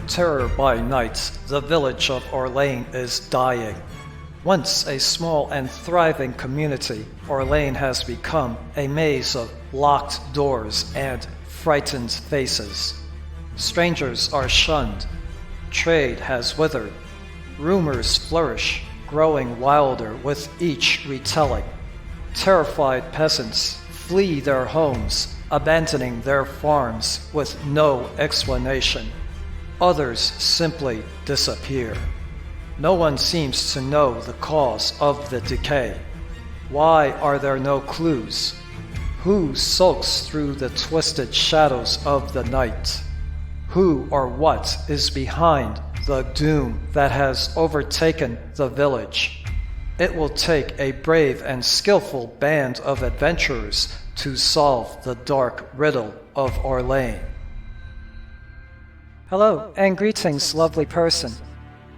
Terror by night, the village of Orlane is dying. Once a small and thriving community, Orlane has become a maze of locked doors and frightened faces. Strangers are shunned. Trade has withered. Rumors flourish, growing wilder with each retelling. Terrified peasants flee their homes, abandoning their farms with no explanation. Others simply disappear. No one seems to know the cause of the decay. Why are there no clues? Who sulks through the twisted shadows of the night? Who or what is behind the doom that has overtaken the village? It will take a brave and skillful band of adventurers to solve the dark riddle of Orlane. Hello, and greetings, lovely person.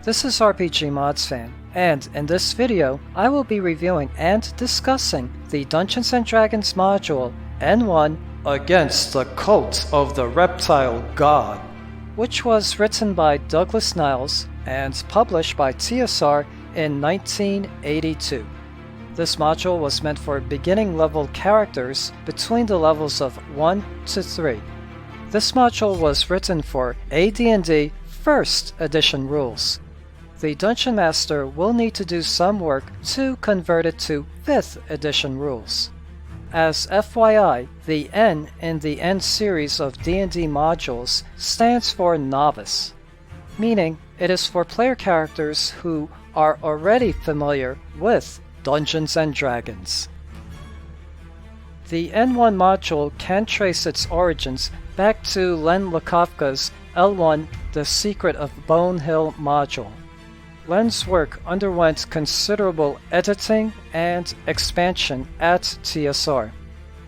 This is RPGmodsFan, and in this video, I will be reviewing and discussing the Dungeons & Dragons module N1 Against the Cult of the Reptile God, which was written by Douglas Niles and published by TSR in 1982. This module was meant for beginning level characters between the levels of 1 to 3. This module was written for AD&D 1st edition rules. The Dungeon Master will need to do some work to convert it to 5th edition rules. As FYI, the N in the N series of D&D modules stands for Novice, meaning it is for player characters who are already familiar with Dungeons & Dragons. The N1 module can trace its origins back to Len Lakofka's L1 The Secret of Bonehill module. Len's work underwent considerable editing and expansion at TSR.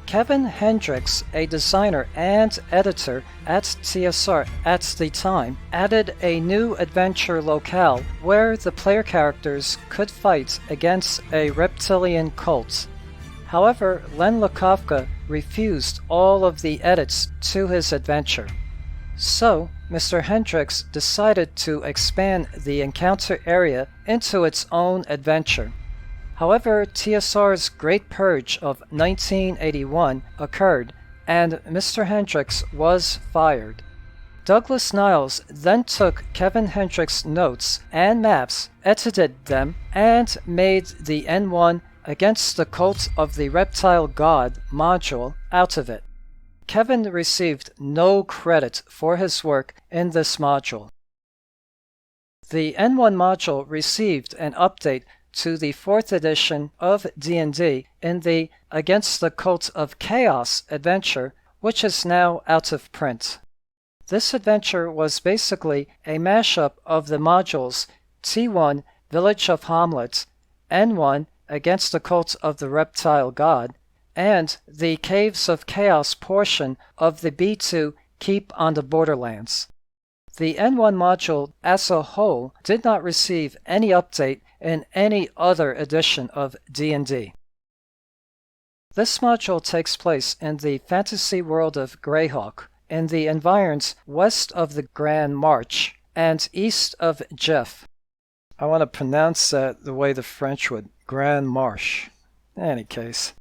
Kevin Hendyrx, a designer and editor at TSR at the time, added a new adventure locale where the player characters could fight against a reptilian cult. However, Len Lakofka refused all of the edits to his adventure. So, Mr. Hendyrx decided to expand the encounter area into its own adventure. However, TSR's Great Purge of 1981 occurred, and Mr. Hendyrx was fired. Douglas Niles then took Kevin Hendyrx's notes and maps, edited them, and made the N1 Against the Cult of the Reptile God module out of it. Kevin received no credit for his work in this module. The N1 module received an update to the 4th edition of D&D in the Against the Cult of Chaos adventure, which is now out of print. This adventure was basically a mashup of the modules T1 Village of Hamlet, N1 Against the Cult of the Reptile God, and the Caves of Chaos portion of the B2 Keep on the Borderlands. The N1 module as a whole did not receive any update in any other edition of D&D. This module takes place in the fantasy world of Greyhawk, in the environs west of the Grand March and east of Jeff. I want to pronounce that the way the French would, Grand Marche. In any case.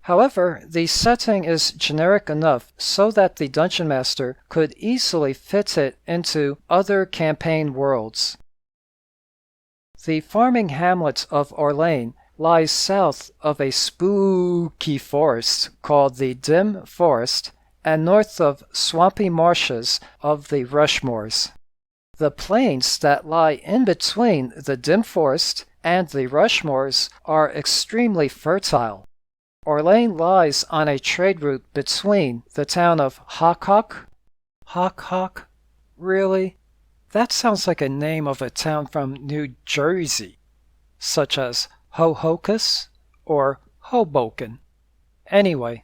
However, the setting is generic enough so that the Dungeon Master could easily fit it into other campaign worlds. The farming hamlet of Orlane lies south of a spooky forest called the Dim Forest and north of swampy marshes of the Rushmores. The plains that lie in between the Dim Forest and the Rushmores are extremely fertile. Orlane lies on a trade route between the town of Hochoch. Hochoch? Really? That sounds like a name of a town from New Jersey, such as Hohokus or Hoboken. Anyway.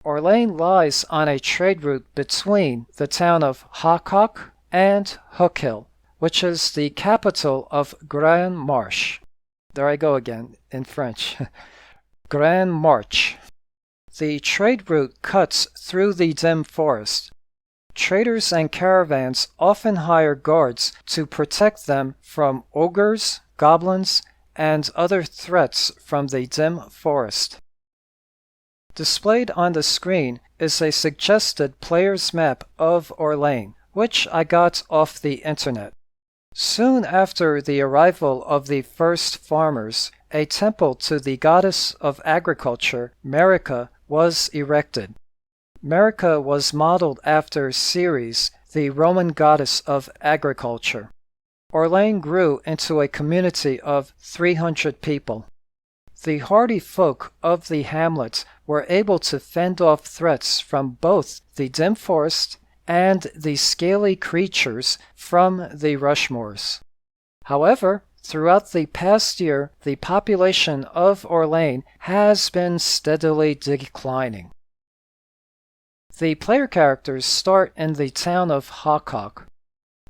Orlane lies on a trade route between the town of Hochoch and Hookhill, which is the capital of Grand Marche. There I go again, in French. Grand Marche. The trade route cuts through the dim forest. Traders and caravans often hire guards to protect them from ogres, goblins, and other threats from the dim forest. Displayed on the screen is a suggested player's map of Orlane, which I got off the internet. Soon after the arrival of the first farmers, a temple to the goddess of agriculture, Marica, was erected. Marica was modeled after Ceres, the Roman goddess of agriculture. Orlane grew into a community of 300 people. The hardy folk of the hamlet were able to fend off threats from both the dim forest and the scaly creatures from the Rushmores. However, throughout the past year, the population of Orlane has been steadily declining. The player characters start in the town of Hochoch.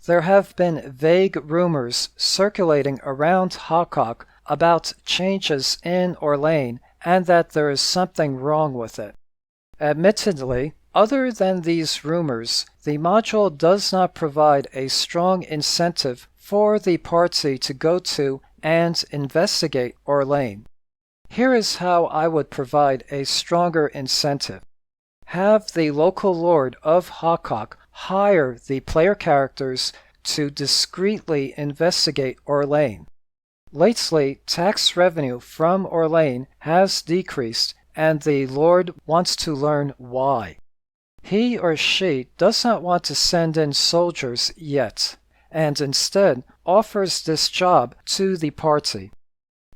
There have been vague rumors circulating around Hochoch about changes in Orlane and that there is something wrong with it. Admittedly, other than these rumors, the module does not provide a strong incentive for the party to go to and investigate Orlane. Here is how I would provide a stronger incentive. Have the local lord of Hochoch hire the player characters to discreetly investigate Orlane. Lately, tax revenue from Orlane has decreased, and the lord wants to learn why. He or she does not want to send in soldiers yet, and instead offers this job to the party.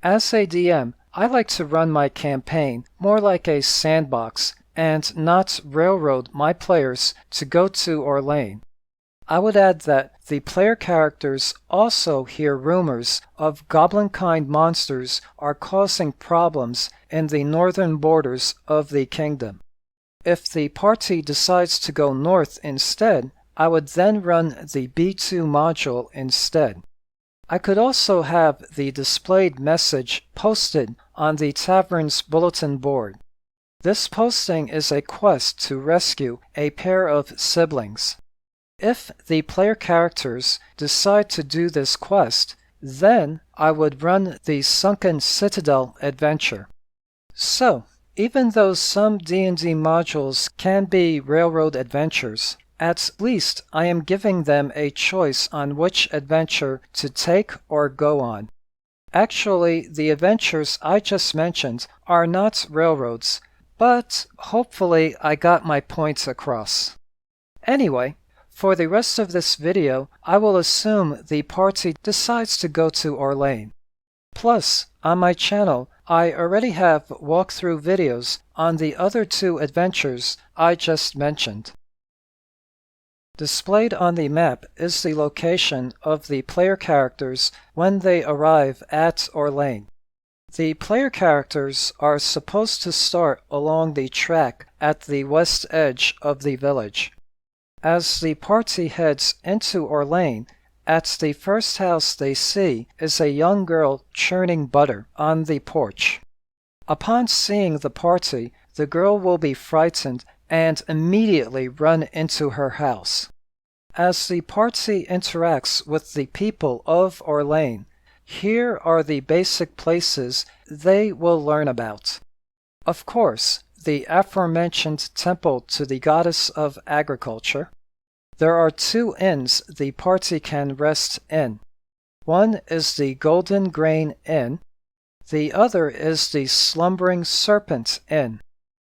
As a DM, I like to run my campaign more like a sandbox and not railroad my players to go to Orlane. I would add that the player characters also hear rumors of goblin-kind monsters are causing problems in the northern borders of the kingdom. If the party decides to go north instead, I would then run the B2 module instead. I could also have the displayed message posted on the tavern's bulletin board. This posting is a quest to rescue a pair of siblings. If the player characters decide to do this quest, then I would run the Sunken Citadel adventure. So, even though some D&D modules can be railroad adventures, at least I am giving them a choice on which adventure to take or go on. Actually, the adventures I just mentioned are not railroads, but hopefully I got my points across. Anyway, for the rest of this video, I will assume the party decides to go to Orlane. Plus, on my channel, I already have walkthrough videos on the other two adventures I just mentioned. Displayed on the map is the location of the player characters when they arrive at Orlane. The player characters are supposed to start along the track at the west edge of the village. As the party heads into Orlane, at the first house they see is a young girl churning butter on the porch. Upon seeing the party, the girl will be frightened and immediately run into her house. As the party interacts with the people of Orlane, here are the basic places they will learn about. Of course, the aforementioned temple to the goddess of agriculture. There are 2 inns the party can rest in. One is the Golden Grain Inn. The other is the Slumbering Serpent Inn.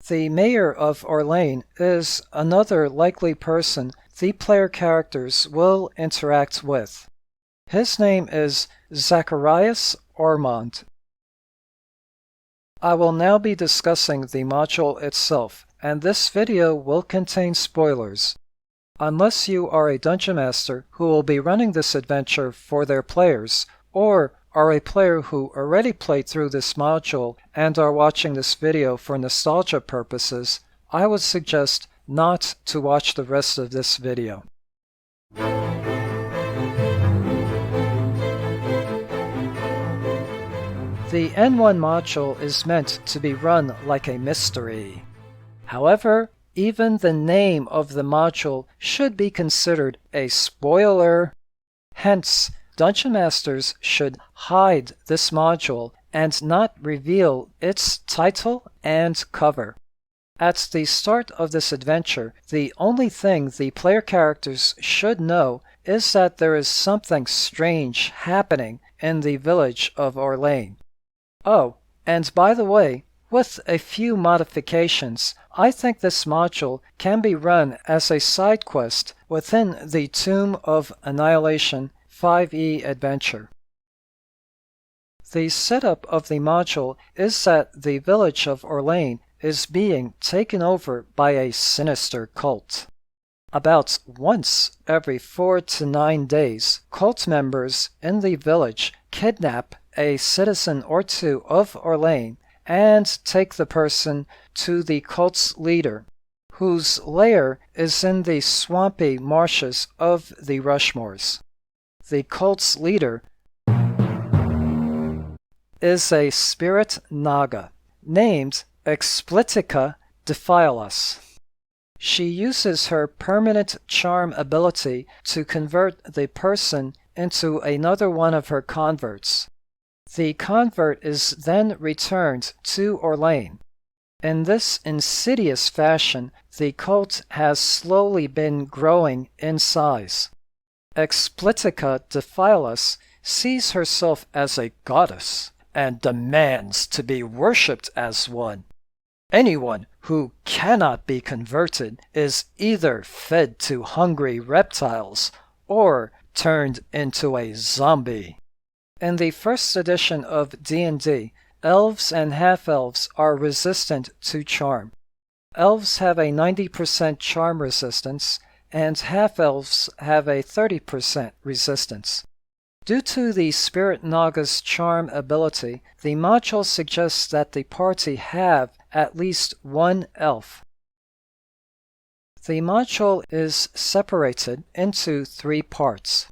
The mayor of Orlane is another likely person the player characters will interact with. His name is Zacharias Ormond. I will now be discussing the module itself, and this video will contain spoilers. Unless you are a Dungeon Master who will be running this adventure for their players, or are a player who already played through this module and are watching this video for nostalgia purposes, I would suggest not to watch the rest of this video. The N1 module is meant to be run like a mystery. However, even the name of the module should be considered a spoiler. Hence, Dungeon Masters should hide this module and not reveal its title and cover. At the start of this adventure, the only thing the player characters should know is that there is something strange happening in the village of Orlane. Oh, and by the way, with a few modifications, I think this module can be run as a side quest within the Tomb of Annihilation 5e adventure. The setup of the module is that the village of Orlane is being taken over by a sinister cult. About once every 4 to 9 days, cult members in the village kidnap a citizen or two of Orlane and take the person to the cult's leader, whose lair is in the swampy marshes of the Rushmores. The cult's leader is a spirit naga named Explitica Defile Us. She uses her permanent charm ability to convert the person into another one of her converts. The convert is then returned to Orlane. In this insidious fashion, the cult has slowly been growing in size. Explitica Defile Us sees herself as a goddess and demands to be worshipped as one. Anyone who cannot be converted is either fed to hungry reptiles or turned into a zombie. In the first edition of D&D, elves and half-elves are resistant to charm. Elves have a 90% charm resistance, and half-elves have a 30% resistance. Due to the Spirit Naga's charm ability, the module suggests that the party have at least one elf. The module is separated into 3 parts.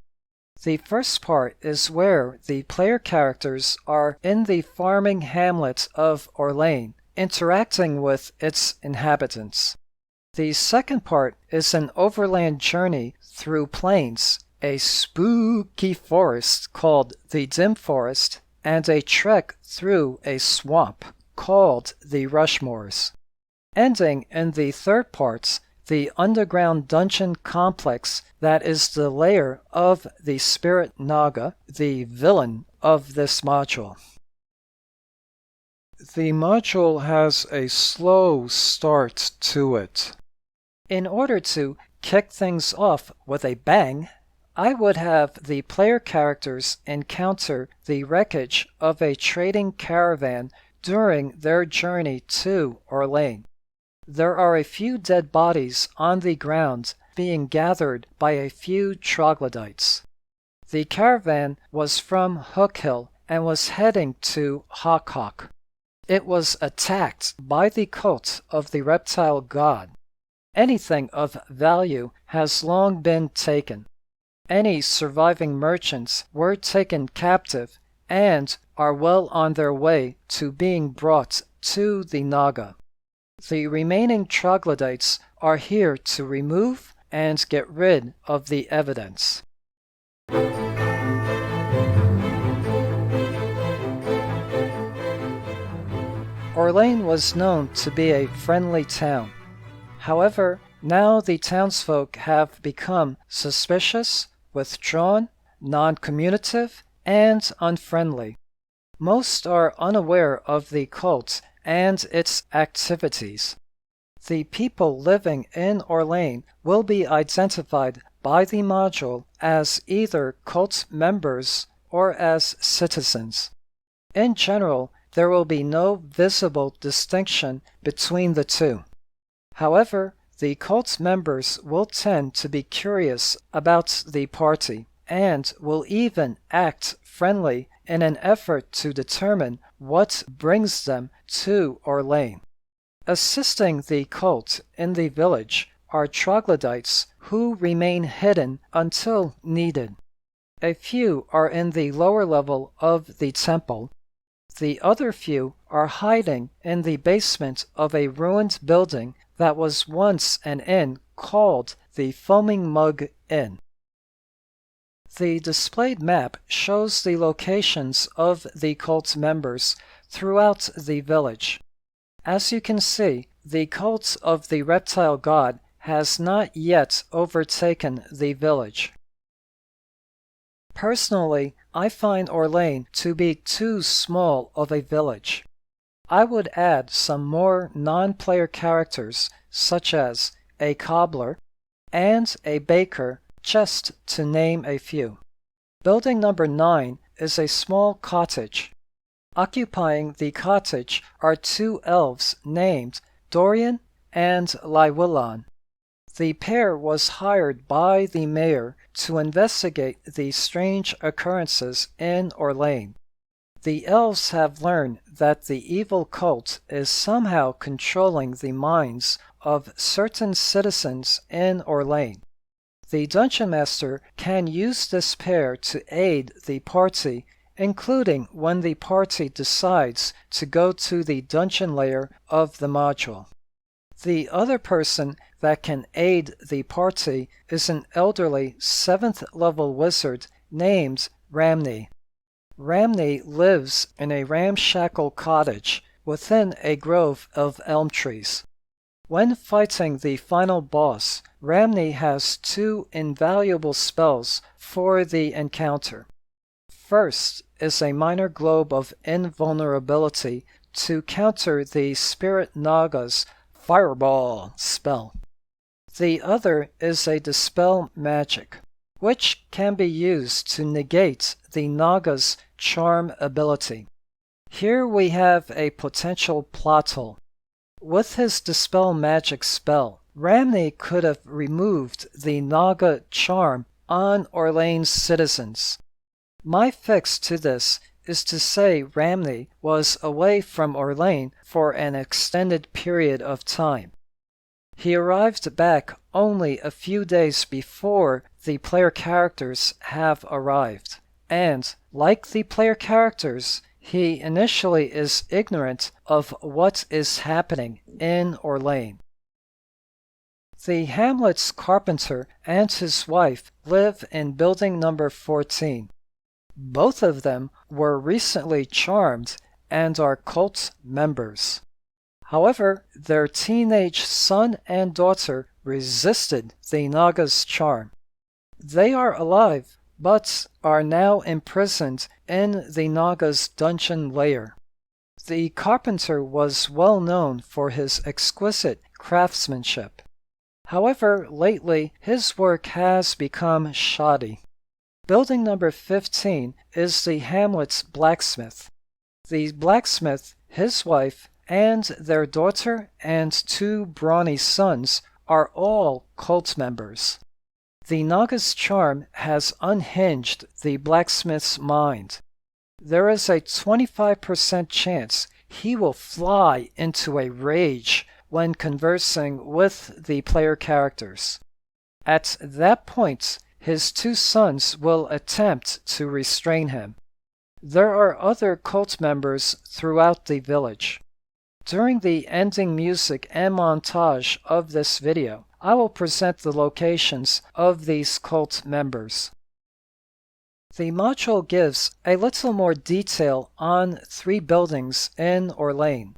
The first part is where the player characters are in the farming hamlet of Orlane, interacting with its inhabitants. The second part is an overland journey through plains, a spooky forest called the Dim Forest, and a trek through a swamp called the Rushmores. Ending in the third part, the underground dungeon complex that is the lair of the Spirit Naga, the villain of this module. The module has a slow start to it. In order to kick things off with a bang, I would have the player characters encounter the wreckage of a trading caravan during their journey to Orlane. There are a few dead bodies on the ground being gathered by a few troglodytes. The caravan was from Hookhill and was heading to Hochoch. It was attacked by the cult of the reptile god. Anything of value has long been taken. Any surviving merchants were taken captive and are well on their way to being brought to the Naga. The remaining troglodytes are here to remove and get rid of the evidence. Orlane was known to be a friendly town. However, now the townsfolk have become suspicious, withdrawn, non-communicative, and unfriendly. Most are unaware of the cult and its activities. The people living in Orlane will be identified by the module as either cult members or as citizens. In general, there will be no visible distinction between the two. However, the cult members will tend to be curious about the party and will even act friendly in an effort to determine what brings them to Orlane. Assisting the cult in the village are troglodytes who remain hidden until needed. A few are in the lower level of the temple. The other few are hiding in the basement of a ruined building that was once an inn called the Foaming Mug Inn. The displayed map shows the locations of the cult members throughout the village. As you can see, the cult of the reptile god has not yet overtaken the village. Personally, I find Orlane to be too small of a village. I would add some more non-player characters such as a cobbler and a baker, just to name a few. Building number 9 is a small cottage. Occupying the cottage are 2 elves named Dorian and Lywillon. The pair was hired by the mayor to investigate the strange occurrences in Orlane. The elves have learned that the evil cult is somehow controlling the minds of certain citizens in Orlane. The Dungeon Master can use this pair to aid the party, including when the party decides to go to the dungeon layer of the module. The other person that can aid the party is an elderly 7th level wizard named Ramney. Ramney lives in a ramshackle cottage within a grove of elm trees. When fighting the final boss, Ramney has 2 invaluable spells for the encounter. First is a minor globe of invulnerability to counter the Spirit Naga's Fireball spell. The other is a Dispel Magic, which can be used to negate the Naga's Charm ability. Here we have a potential plot hole. With his Dispel Magic spell, Ramney could have removed the Naga charm on Orlane's citizens. My fix to this is to say Ramney was away from Orlane for an extended period of time. He arrived back only a few days before the player characters have arrived, and, like the player characters, he initially is ignorant of what is happening in Orlane. The hamlet's carpenter and his wife live in building number 14. Both of them were recently charmed and are cult members. However, their teenage son and daughter resisted the Naga's charm. They are alive, but are now imprisoned in the Naga's dungeon lair. The carpenter was well known for his exquisite craftsmanship. However, lately his work has become shoddy. Building number 15 is the hamlet's blacksmith. The blacksmith, his wife, and their daughter and 2 brawny sons are all cult members. The Naga's charm has unhinged the blacksmith's mind. There is a 25% chance he will fly into a rage when conversing with the player characters. At that point, his 2 sons will attempt to restrain him. There are other cult members throughout the village. During the ending music and montage of this video, I will present the locations of these cult members. The module gives a little more detail on 3 buildings in Orlane.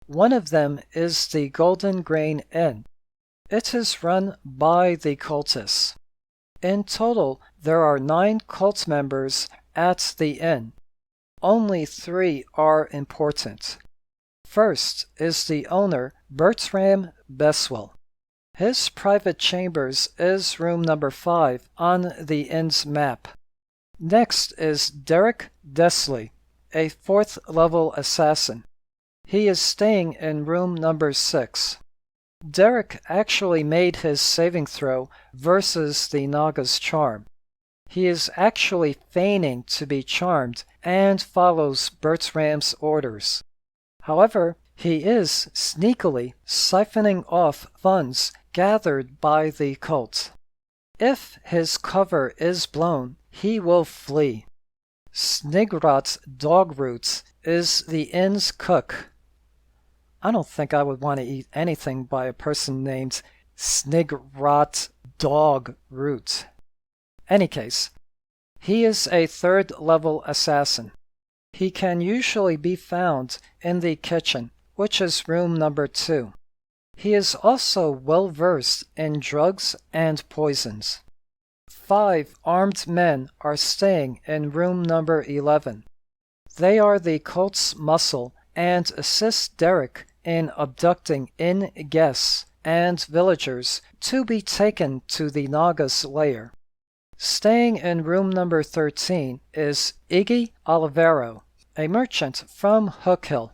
One of them is the Golden Grain Inn. It is run by the cultists. In total, there are 9 cult members at the inn. Only 3 are important. First is the owner, Bertram Beswell. His private chambers is room number 5 on the inn's map. Next is Derek Desley, a 4th level assassin. He is staying in room number 6. Derek actually made his saving throw versus the Naga's charm. He is actually feigning to be charmed and follows Bertram's orders. However, he is sneakily siphoning off funds gathered by the cult. If his cover is blown, he will flee. Snigrot's Dogroots is the inn's cook. I don't think I would want to eat anything by a person named Snigrot Dog Root. Any case, he is a third-level assassin. He can usually be found in the kitchen, which is room number 2. He is also well-versed in drugs and poisons. 5 armed men are staying in room number 11. They are the cult's muscle and assist Derek in abducting inn guests and villagers to be taken to the Naga's lair. Staying in room number 13 is Iggy Olivero, a merchant from Hookhill.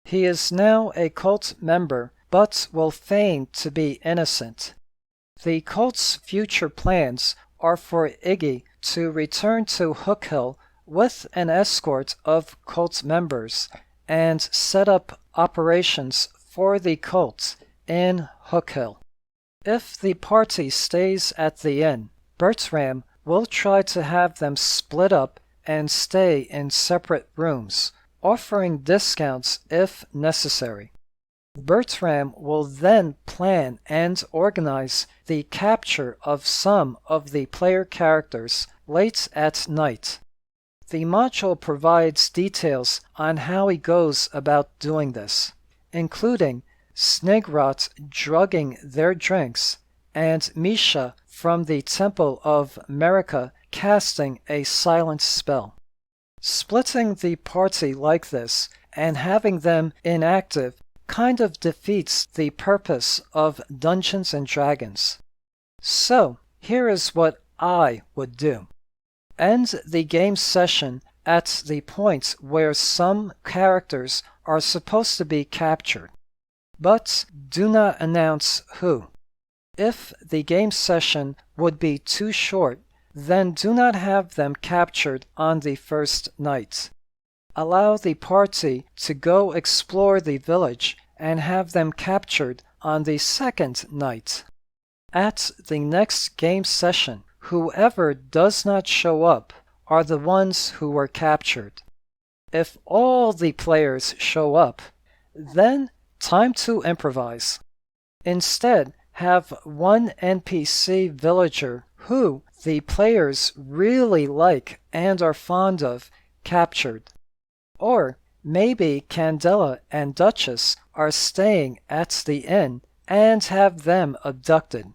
He is now a cult member, but will feign to be innocent. The cult's future plans are for Iggy to return to Hookhill with an escort of cult members and set up operations for the cult in Hookhill. If the party stays at the inn, Bertram will try to have them split up and stay in separate rooms, offering discounts if necessary. Bertram will then plan and organize the capture of some of the player characters late at night. The module provides details on how he goes about doing this, including Snigrot drugging their drinks and Misha from the Temple of America casting a silent spell. Splitting the party like this and having them inactive kind of defeats the purpose of Dungeons and Dragons. So, here is what I would do. End the game session at the point where some characters are supposed to be captured, but do not announce who. If the game session would be too short, then do not have them captured on the first night. Allow the party to go explore the village and have them captured on the second night. At the next game session, whoever does not show up are the ones who were captured. If all the players show up, then time to improvise. Instead, have one NPC villager who the players really like and are fond of captured. Or maybe Candela and Duchess are staying at the inn and have them abducted.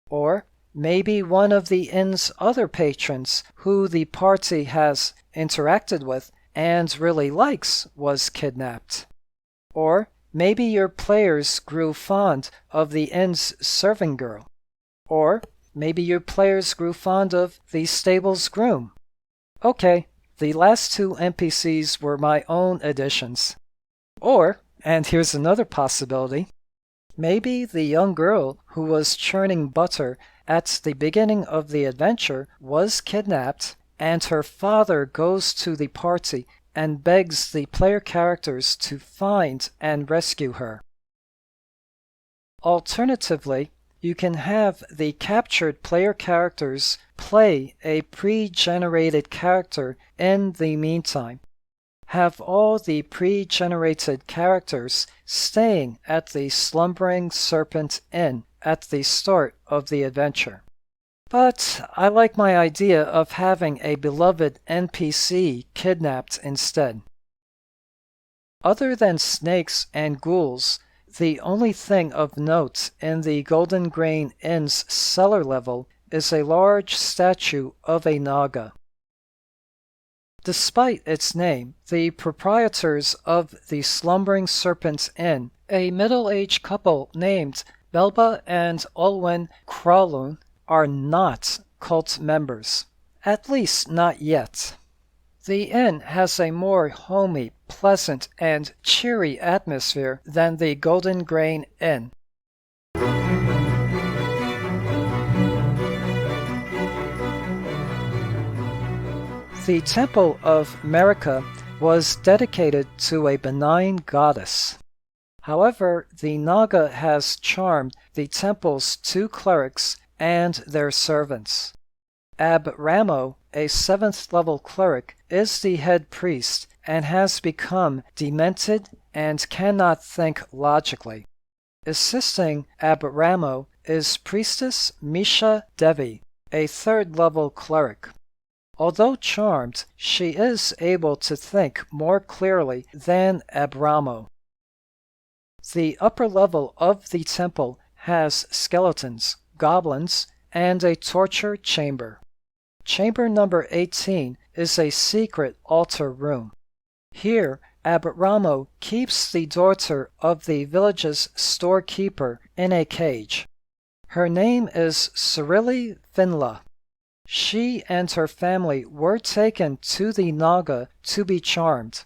Or maybe one of the inn's other patrons who the party has interacted with and really likes was kidnapped. Or maybe your players grew fond of the inn's serving girl. Or maybe your players grew fond of the stable's groom. Okay, the last 2 NPCs were my own additions. Or, and here's another possibility, maybe the young girl who was churning butter at the beginning of the adventure was kidnapped, and her father goes to the party and begs the player characters to find and rescue her. Alternatively, you can have the captured player characters play a pre-generated character in the meantime. Have all the pre-generated characters staying at the Slumbering Serpent Inn at the start of the adventure. But I like my idea of having a beloved NPC kidnapped instead. Other than snakes and ghouls, the only thing of note in the Golden Grain Inn's cellar level is a large statue of a Naga. Despite its name, the proprietors of the Slumbering Serpent's Inn, a middle-aged couple named Belba and Olwen Krawlun, are not cult members. At least not yet. The inn has a more homey, pleasant, and cheery atmosphere than the Golden Grain Inn. The Temple of America was dedicated to a benign goddess. However, the Naga has charmed the temple's 2 clerics and their servants. Abramo, a 7th level cleric, is the head priest and has become demented and cannot think logically. Assisting Abramo is Priestess Misha Devi, a 3rd level cleric. Although charmed, she is able to think more clearly than Abramo. The upper level of the temple has skeletons, goblins, and a torture chamber. Chamber number 18 is a secret altar room. Here, Abramo keeps the daughter of the village's storekeeper in a cage. Her name is Cyrilli Finla. She and her family were taken to the Naga to be charmed.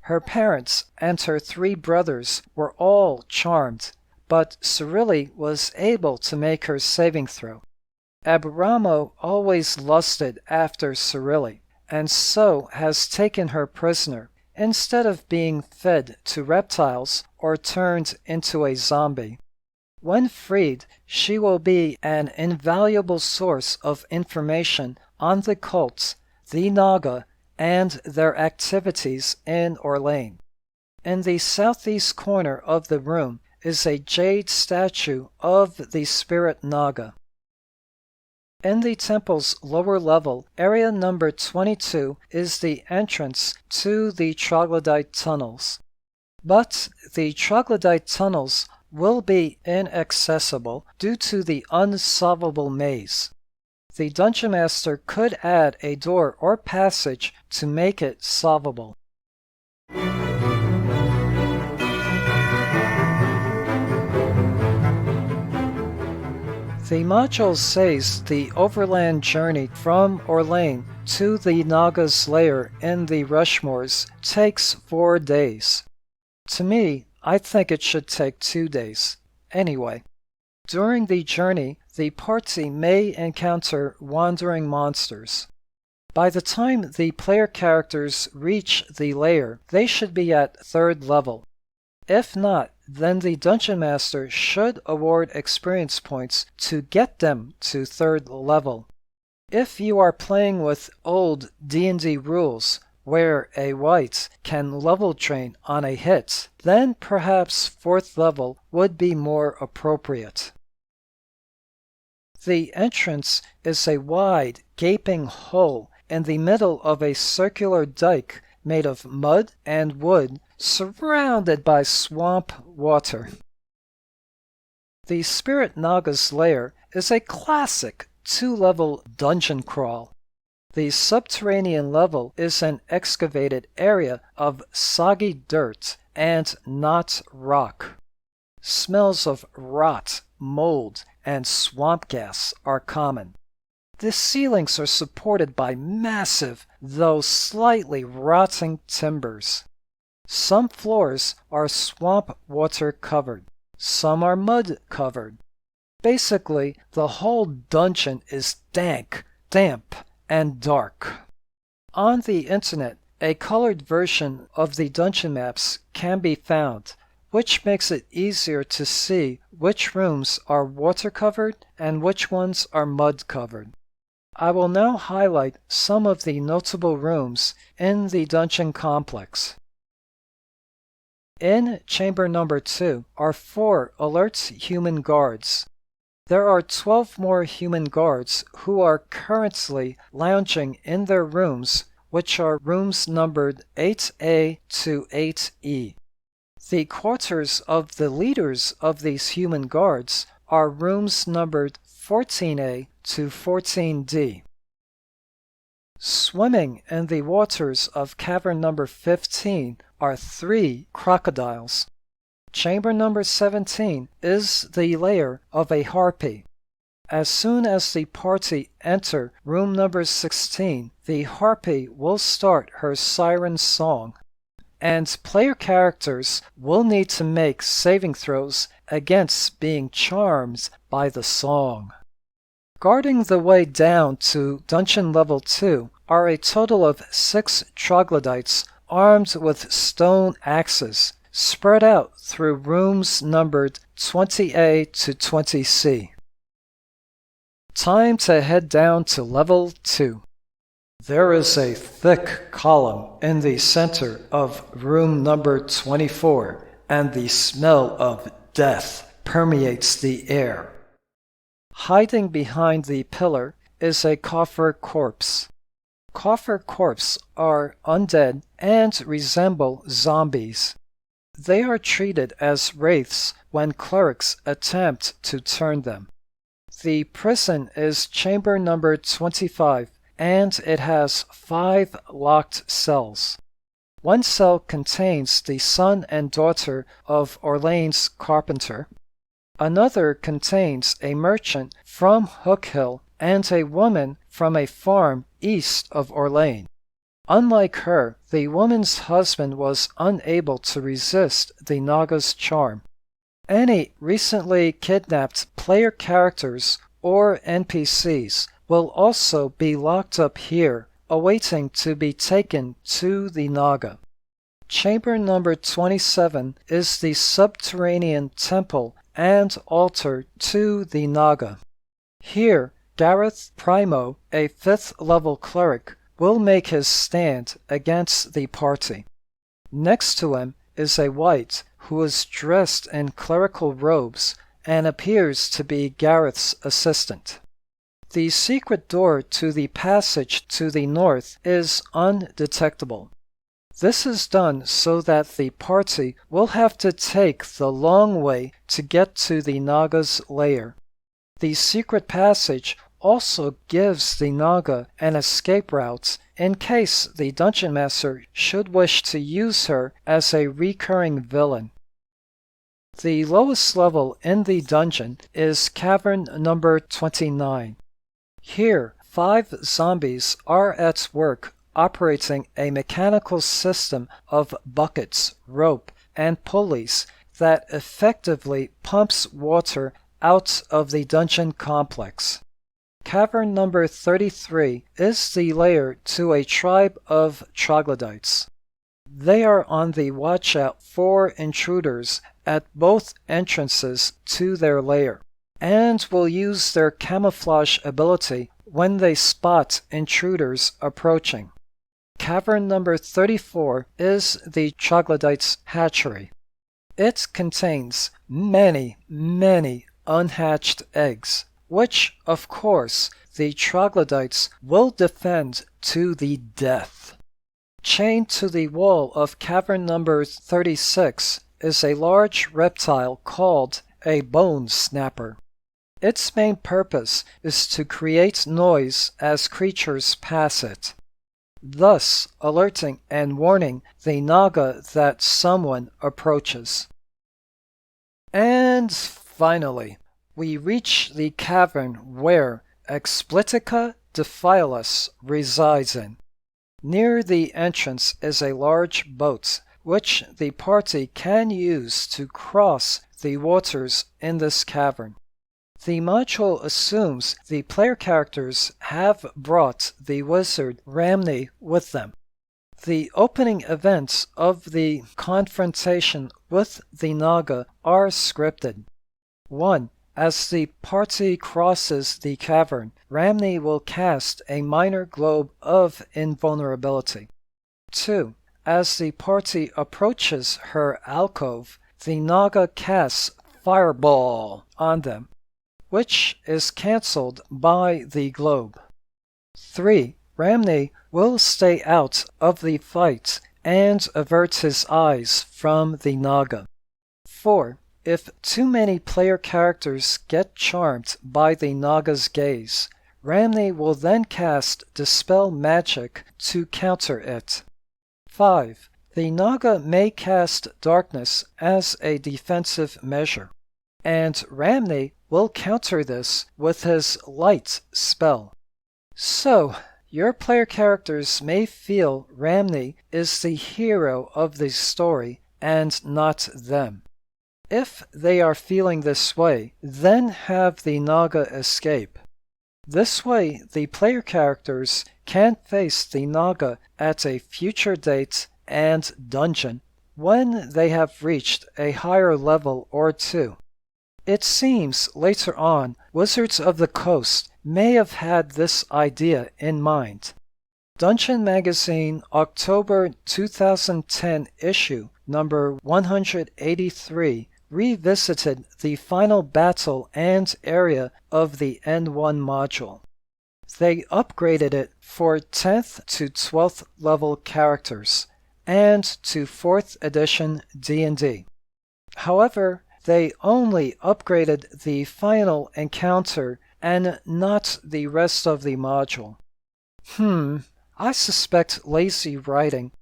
Her parents and her 3 brothers were all charmed, but Cyrilli was able to make her saving throw. Abramo always lusted after Cyrilli, and so has taken her prisoner, instead of being fed to reptiles or turned into a zombie. When freed, she will be an invaluable source of information on the cults, the Naga, and their activities in Orlane. In the southeast corner of the room is a jade statue of the spirit Naga. In the temple's lower level, area number 22 is the entrance to the troglodyte tunnels. But the troglodyte tunnels will be inaccessible due to the unsolvable maze. The Dungeon Master could add a door or passage to make it solvable. The module says the overland journey from Orlane to the Naga's lair in the Rushmores takes 4 days. To me, I think it should take 2 days. Anyway, during the journey, the party may encounter wandering monsters. By the time the player characters reach the lair, they should be at 3rd level. If not, then the Dungeon Master should award experience points to get them to 3rd level. If you are playing with old D&D rules, where a wight can level train on a hit, then perhaps 4th level would be more appropriate. The entrance is a wide, gaping hole in the middle of a circular dike made of mud and wood, surrounded by swamp water. The Spirit Naga's lair is a classic 2-level dungeon crawl. The subterranean level is an excavated area of soggy dirt and not rock. Smells of rot, mold, and swamp gas are common. The ceilings are supported by massive, though slightly rotting timbers. Some floors are swamp water covered. Some are mud covered. Basically, the whole dungeon is dank, damp, and dark. On the internet, a colored version of the dungeon maps can be found, which makes it easier to see which rooms are water covered and which ones are mud covered. I will now highlight some of the notable rooms in the dungeon complex. In chamber number 2 are 4 alert human guards. There are 12 more human guards who are currently lounging in their rooms, which are rooms numbered 8A to 8E. The quarters of the leaders of these human guards are rooms numbered 14A to 14D. Swimming in the waters of cavern number 15 are 3 crocodiles. Chamber number 17 is the lair of a harpy. As soon as the party enter room number 16, the harpy will start her siren song, and player characters will need to make saving throws against being charmed by the song. Guarding the way down to dungeon level 2 are a total of 6 troglodytes armed with stone axes, spread out through rooms numbered 20A to 20C. Time to head down to level 2. There is a thick column in the center of room number 24, and the smell of death permeates the air. Hiding behind the pillar is a coffer corpse. Coffer corpses are undead and resemble zombies. They are treated as wraiths when clerics attempt to turn them. The prison is chamber number 25, and it has 5 locked cells. One cell contains the son and daughter of Orlane's carpenter. Another contains a merchant from Hookhill and a woman from a farm east of Orlane. Unlike her, the woman's husband was unable to resist the Naga's charm. Any recently kidnapped player characters or NPCs will also be locked up here, awaiting to be taken to the Naga. Chamber number 27 is the subterranean temple and altar to the Naga. Here, Gareth Primo, a 5th level cleric, will make his stand against the party. Next to him is a wight who is dressed in clerical robes and appears to be Gareth's assistant. The secret door to the passage to the north is undetectable. This is done so that the party will have to take the long way to get to the Naga's lair. The secret passage also gives the Naga an escape route in case the Dungeon Master should wish to use her as a recurring villain. The lowest level in the dungeon is cavern number 29. Here, 5 zombies are at work operating a mechanical system of buckets, rope, and pulleys that effectively pumps water out of the dungeon complex. Cavern number 33 is the lair to a tribe of troglodytes. They are on the watch out for intruders at both entrances to their lair, and will use their camouflage ability when they spot intruders approaching. Cavern number 34 is the troglodytes' hatchery. It contains many unhatched eggs, which, of course, the troglodytes will defend to the death. Chained to the wall of cavern number 36 is a large reptile called a bone snapper. Its main purpose is to create noise as creatures pass it, thus alerting and warning the Naga that someone approaches. And finally, we reach the cavern where Explitica Defilus resides in. Near the entrance is a large boat, which the party can use to cross the waters in this cavern. The module assumes the player characters have brought the wizard Ramney with them. The opening events of the confrontation with the Naga are scripted. 1. As the party crosses the cavern, Ramney will cast a minor globe of invulnerability. 2. As the party approaches her alcove, the Naga casts Fireball on them, which is cancelled by the globe. 3. Ramney will stay out of the fight and avert his eyes from the Naga. 4. If too many player characters get charmed by the Naga's gaze, Ramney will then cast Dispel Magic to counter it. 5. The Naga may cast Darkness as a defensive measure, and Ramney will counter this with his Light spell. So, your player characters may feel Ramney is the hero of the story and not them. If they are feeling this way, then have the Naga escape. This way, the player characters can face the Naga at a future date and dungeon when they have reached a higher level or 2. It seems later on, Wizards of the Coast may have had this idea in mind. Dungeon Magazine October 2010 issue number 183 revisited the final battle and area of the N1 module. They upgraded it for 10th to 12th level characters and to 4th edition D&D. However, they only upgraded the final encounter and not the rest of the module. I suspect lazy writing.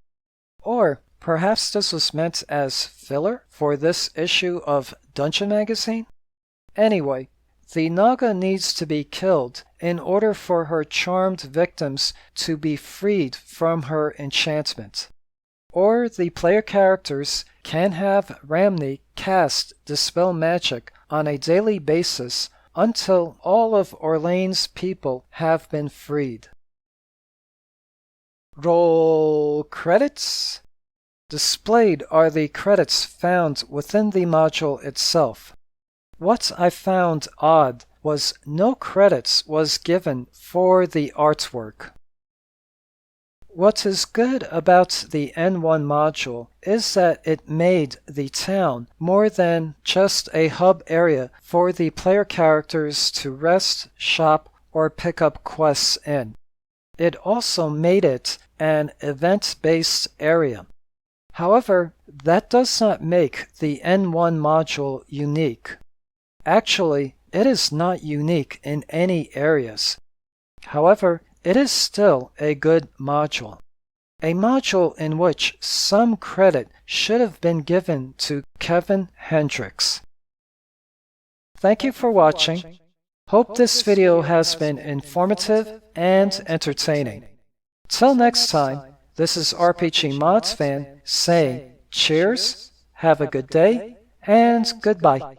Or perhaps this was meant as filler for this issue of Dungeon Magazine? Anyway, the Naga needs to be killed in order for her charmed victims to be freed from her enchantment. Or the player characters can have Ramne cast Dispel Magic on a daily basis until all of Orlane's people have been freed. Roll credits. Displayed are the credits found within the module itself. What I found odd was no credits was given for the artwork. What is good about the N1 module is that it made the town more than just a hub area for the player characters to rest, shop, or pick up quests in. It also made it an event-based area. However, that does not make the N1 module unique. Actually, it is not unique in any areas. However, it is still a good module. A module in which some credit should have been given to Kevin Hendyrx. Thank you for watching. Hope this video has been informative and entertaining. Till next time, this is RPGmodsFan saying cheers, have a good day, and goodbye.